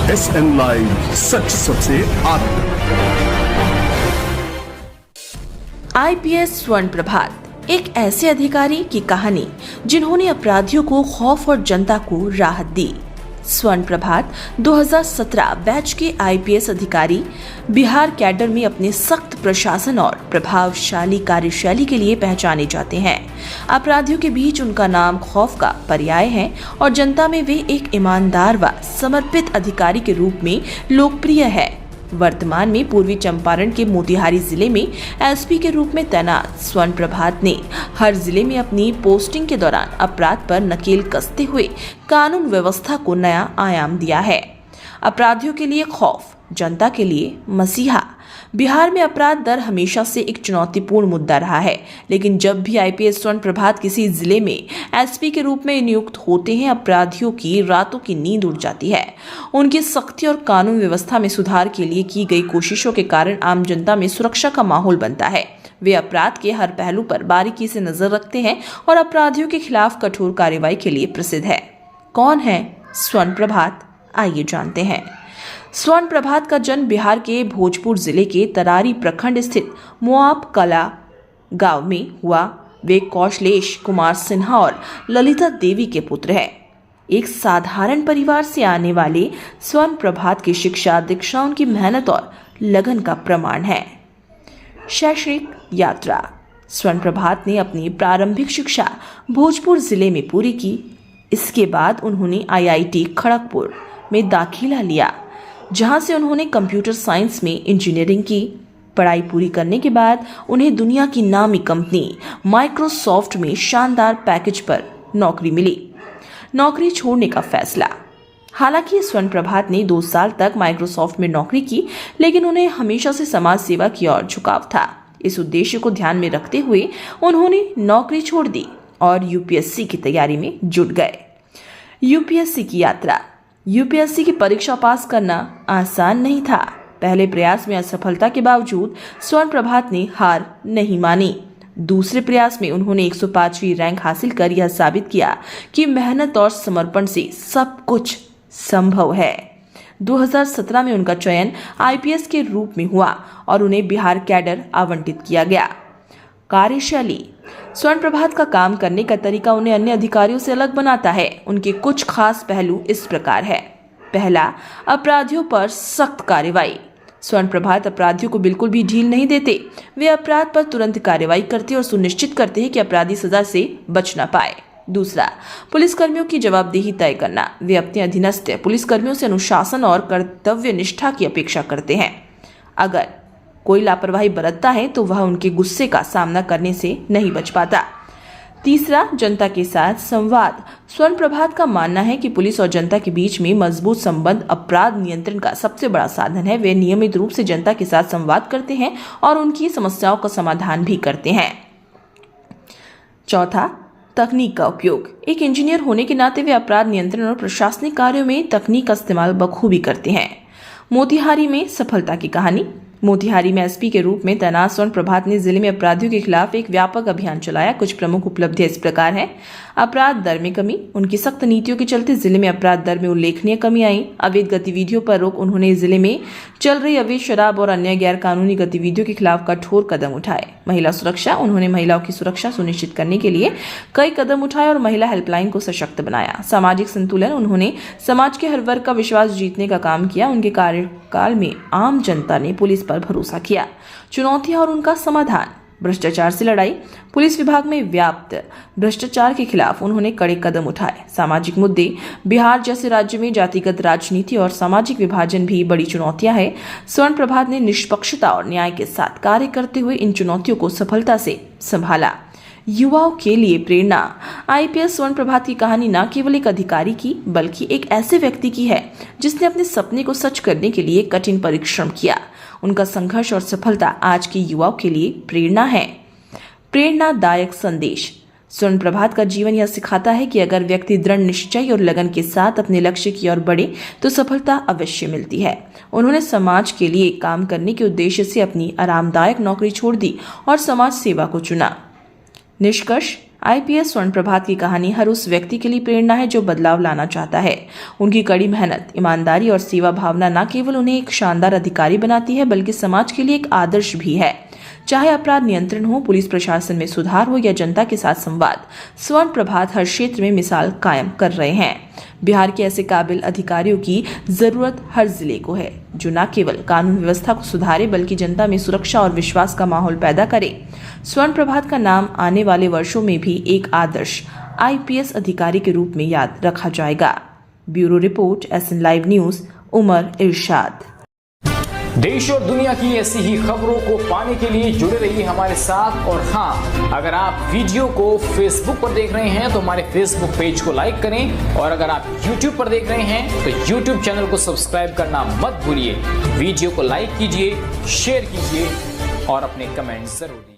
SN live, सच सबसे आगे। IPS स्वर्ण प्रभात, एक ऐसे अधिकारी की कहानी जिन्होंने अपराधियों को खौफ और जनता को राहत दी। स्वर्ण प्रभात 2017 बैच के IPS अधिकारी बिहार कैडर में अपने सख्त प्रशासन और प्रभावशाली कार्यशैली के लिए पहचाने जाते हैं। अपराधियों के बीच उनका नाम खौफ का पर्याय है और जनता में वे एक ईमानदार व समर्पित अधिकारी के रूप में लोकप्रिय है। वर्तमान में पूर्वी चंपारण के मोतिहारी जिले में SP के रूप में तैनात स्वर्ण प्रभात ने हर जिले में अपनी पोस्टिंग के दौरान अपराध पर नकेल कसते हुए कानून व्यवस्था को नया आयाम दिया है। अपराधियों के लिए खौफ, जनता के लिए मसीहा। बिहार में अपराध दर हमेशा से एक चुनौतीपूर्ण मुद्दा रहा है, लेकिन जब भी IPS स्वर्ण प्रभात किसी जिले में SP के रूप में नियुक्त होते हैं, अपराधियों की रातों की नींद उड़ जाती है। उनकी सख्ती और कानून व्यवस्था में सुधार के लिए की गई कोशिशों के कारण आम जनता में सुरक्षा का माहौल बनता है। वे अपराध के हर पहलू पर बारीकी से नजर रखते हैं और अपराधियों के खिलाफ कठोर कार्रवाई के लिए प्रसिद्ध है। कौन है स्वर्ण प्रभात? आइए जानते हैं। स्वर्ण प्रभात का जन्म बिहार के भोजपुर जिले के तरारी प्रखंड स्थित मुआब कला गांव में हुआ। वे कौशलेश कुमार सिन्हा और ललिता देवी के पुत्र हैं। एक साधारण परिवार से आने वाले स्वर्ण प्रभात की शिक्षा दीक्षा उनकी मेहनत और लगन का प्रमाण है। शैक्षणिक यात्रा। स्वर्ण प्रभात ने अपनी प्रारंभिक शिक्षा भोजपुर जिले में पूरी की। इसके बाद उन्होंने IIT खड़गपुर में दाखिला लिया, जहां से उन्होंने कंप्यूटर साइंस में इंजीनियरिंग की। पढ़ाई पूरी करने के बाद उन्हें दुनिया की नामी कंपनी माइक्रोसॉफ्ट में शानदार पैकेज पर नौकरी मिली। नौकरी छोड़ने का फैसला। हालांकि स्वर्ण प्रभात ने 2 साल तक माइक्रोसॉफ्ट में नौकरी की, लेकिन उन्हें हमेशा से समाज सेवा की ओर झुकाव था। इस उद्देश्य को ध्यान में रखते हुए उन्होंने नौकरी छोड़ दी और UPSC की तैयारी में जुट गए। UPSC की यात्रा। UPSC की परीक्षा पास करना आसान नहीं था। पहले प्रयास में असफलता के बावजूद स्वर्ण प्रभात ने हार नहीं मानी। दूसरे प्रयास में उन्होंने 105वीं रैंक हासिल कर यह साबित किया कि मेहनत और समर्पण से सब कुछ संभव है। 2017 में उनका चयन IPS के रूप में हुआ और उन्हें बिहार कैडर आवंटित किया गया। कार्यशैली। स्वर्ण प्रभात का काम करने का तरीका उन्हें अन्य अधिकारियों से अलग बनाता है। उनके कुछ खास पहलू इस प्रकार है। पहला, अपराधियों पर सख्त कार्रवाई। स्वर्ण प्रभात अपराधियों को बिल्कुल भी ढील नहीं देते। वे अपराध पर तुरंत कार्रवाई करते और सुनिश्चित करते हैं कि अपराधी सजा से बच न पाए। दूसरा, पुलिसकर्मियों की जवाबदेही तय करना। वे अपने अधीनस्थ पुलिसकर्मियों से अनुशासन और कर्तव्य निष्ठा की अपेक्षा करते हैं। अगर कोई लापरवाही बरतता है तो वह उनके गुस्से का सामना करने से नहीं बच पाता। तीसरा, जनता के साथ संवाद। स्वर्ण प्रभात का मानना है कि पुलिस और जनता के बीच में मजबूत संबंध अपराध नियंत्रण का सबसे बड़ा साधन है। वे नियमित रूप से जनता के साथ संवाद करते हैं और उनकी समस्याओं का समाधान भी करते हैं। चौथा, तकनीक का उपयोग। एक इंजीनियर होने के नाते वे अपराध नियंत्रण और प्रशासनिक कार्यों में तकनीक का इस्तेमाल बखूबी करते हैं। मोतिहारी में सफलता की कहानी। मोतिहारी में SP के रूप में तैनात स्वर्ण प्रभात ने जिले में अपराधियों के खिलाफ एक व्यापक अभियान चलाया। कुछ प्रमुख उपलब्धियां इस प्रकार हैं। अपराध दर में कमी। उनकी सख्त नीतियों के चलते जिले में अपराध दर में उल्लेखनीय कमी आई। अवैध गतिविधियों पर रोक। उन्होंने जिले में चल रही अवैध शराब और अन्य गैर कानूनी गतिविधियों के खिलाफ कठोर कदम उठाए। महिला सुरक्षा। उन्होंने महिलाओं की सुरक्षा सुनिश्चित करने के लिए कई कदम उठाए और महिला हेल्पलाइन को सशक्त बनाया। सामाजिक संतुलन। उन्होंने समाज के हर वर्ग का विश्वास जीतने का काम किया। उनके कार्यकाल में आम जनता ने पुलिस पर भरोसा किया। चुनौतियां और उनका समाधान। भ्रष्टाचार से लड़ाई। पुलिस विभाग में व्याप्त भ्रष्टाचार के खिलाफ उन्होंने कड़े कदम उठाए। सामाजिक मुद्दे। बिहार जैसे राज्य में जातिगत राजनीति और सामाजिक विभाजन भी बड़ी चुनौतियां हैं। स्वर्ण प्रभात ने निष्पक्षता और न्याय के साथ कार्य करते हुए इन चुनौतियों को सफलता से संभाला। युवाओं के लिए प्रेरणा। IPS स्वर्ण प्रभात की कहानी न केवल एक अधिकारी की बल्कि एक ऐसे व्यक्ति की है जिसने अपने सपने को सच करने के लिए कठिन परिश्रम किया। उनका संघर्ष और सफलता आज के युवाओं के लिए प्रेरणा है। प्रेरणादायक संदेश। स्वर्ण प्रभात का जीवन यह सिखाता है कि अगर व्यक्ति दृढ़ निश्चय और लगन के साथ अपने लक्ष्य की ओर बढ़े तो सफलता अवश्य मिलती है। उन्होंने समाज के लिए काम करने के उद्देश्य से अपनी आरामदायक नौकरी छोड़ दी और समाज सेवा को चुना। निष्कर्ष। आईपीएस स्वर्ण प्रभात की कहानी हर उस व्यक्ति के लिए प्रेरणा है जो बदलाव लाना चाहता है। उनकी कड़ी मेहनत, ईमानदारी और सेवा भावना न केवल उन्हें एक शानदार अधिकारी बनाती है बल्कि समाज के लिए एक आदर्श भी है। चाहे अपराध नियंत्रण हो, पुलिस प्रशासन में सुधार हो या जनता के साथ संवाद, स्वर्ण प्रभात हर क्षेत्र में मिसाल कायम कर रहे हैं। बिहार के ऐसे काबिल अधिकारियों की जरूरत हर जिले को है जो न केवल कानून व्यवस्था को सुधारे बल्कि जनता में सुरक्षा और विश्वास का माहौल पैदा करे। स्वर्ण प्रभात का नाम आने वाले वर्षों में भी एक आदर्श आईपीएस अधिकारी के रूप में याद रखा जाएगा। Bureau report, SN live news, Umar Irshad. देश और दुनिया की ऐसी ही खबरों को पाने के लिए जुड़े रहिए हमारे साथ। और हाँ, अगर आप वीडियो को फेसबुक पर देख रहे हैं तो हमारे फेसबुक पेज को लाइक करें, और अगर आप यूट्यूब पर देख रहे हैं तो यूट्यूब चैनल को सब्सक्राइब करना मत भूलिए। वीडियो को लाइक कीजिए, शेयर कीजिए और अपने कमेंट जरूर दीजिए।